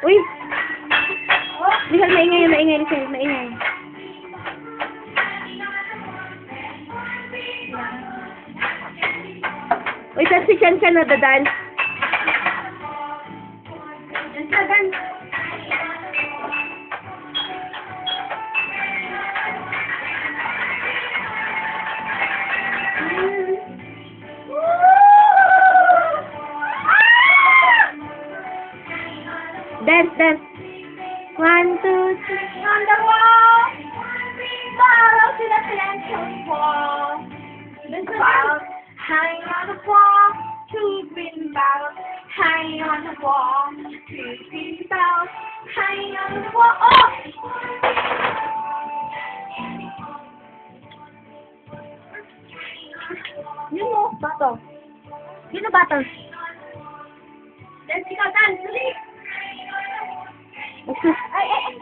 Uy! Lihal, maingay, maingay, Lihal, maingay. Uy, saan si Chan Chan nadadance? Dance. Dance, dance. 1, 2, 3. On the wall, follow to the central wall. The clouds hanging on the wall, two green bells hanging on the wall, two green bells hanging on the wall. Oh! Yun mo, bato. Yun na bato. Dance, ikaw, dance, dali. Ay, ay, ay.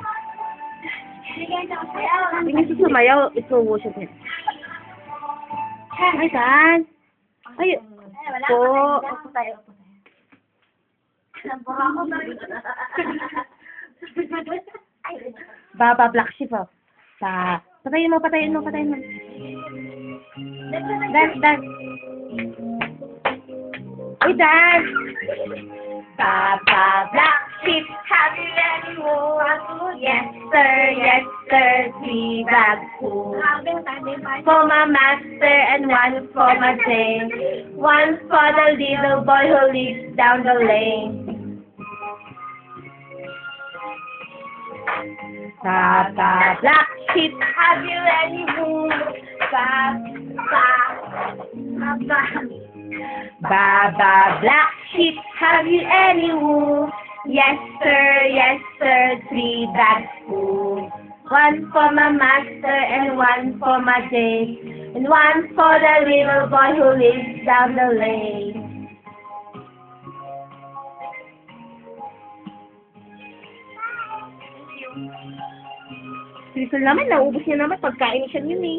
Bigyan ka sayaw. Hindi siya sumayaw, ito worship niya. Ay, saan? Ay, Wala po. Upo tayo, upo tayo. Nabura ako tayo. Baba, black sheep, oh. Patayin mo, patayin mo, patayin mo. Dance, dance. Uy, dance! Baba, black sheep, have you any wool? Yes, sir, 3 bags full. For my master and one for my dame. One for the little boy who lives down the lane. Baba, black sheep, have you any wool? Baba, black sheep, have you any wool? Yes, sir, 3 bags full. One for my master and one for my dame, and one for the little boy who lives down the lane. Sisal naman, naubos niya naman pagkain siya yun eh.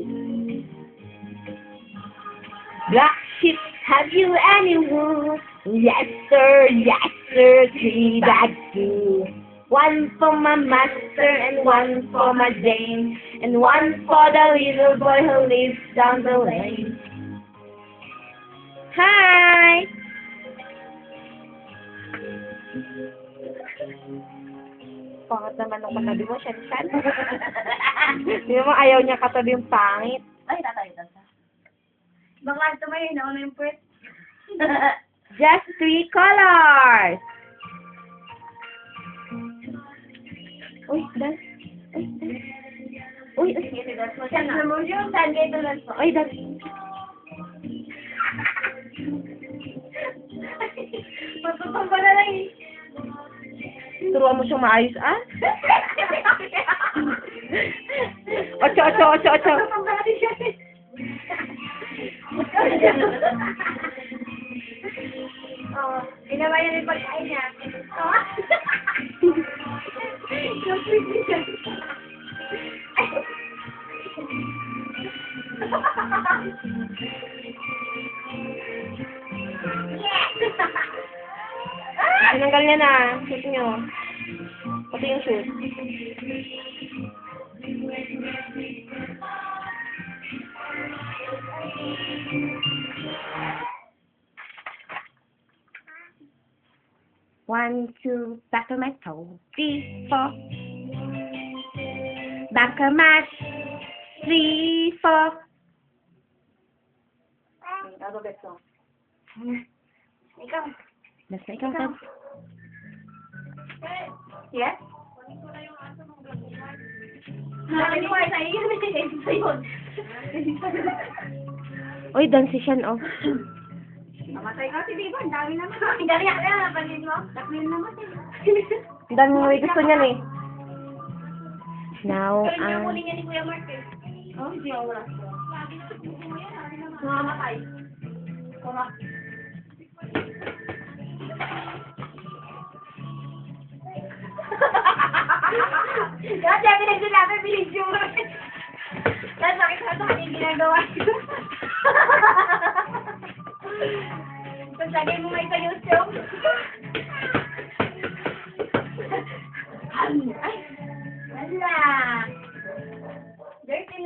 Black sheep, have you any wool? Yes, sir, 3 bags full. One for my master and one for my dame, and one for the little boy who lives down the lane. Hi! Pangat naman ng katabi mo, Shan-Shan. Hindi mo ayaw niya katabi yung pangit. Ay, tatay. Bakla tumayo, nauna yung puwet. Just 3 colors. Uy, dance. Uy, dance. Uy, Saan mo yun? Saan dito lang po? Uy, dance. Matutumba na lang eh. Turuan mo siyang maayos, ah? 8. Matutumba na din siya eh. Oh, ginawa niya yung pagkain niya. Oh. Yung pretty siya. Tinanggal niya na. Shoot niyo. Pati yung shoot. One, two, back of my toe. 3, 4. Back of my 3, 4. Alphabet song. Ikaw. Basta ikaw ka. Yes? Hindi mo ay sa'yo yun. Uy, dance si Shan, oh. Mamatay ka si Bibo. Ang dami naman. Ang dami na. Pansin mo. Taklin naman. Ang dami mo gusto niyan, eh. Now, Pero yung huli niya ni Kuya Mark eh. Oh, hindi ako wala. Mamamatay. Kuma. Kasi pinag-sinabi, bilis yung tapos bakit sa ito yung ginagawa ko? Tapos lagay mo may sa YouTube.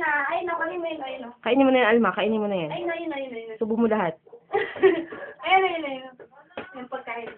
na. Ayun na, kanin mo yun, ayun na. Kainin mo na yan, Alma. Kainin mo na yan. Ayun na, ayun na, ayun na. Subo mo lahat. Ayun na, ayun na, ayun na. Yung pagkain.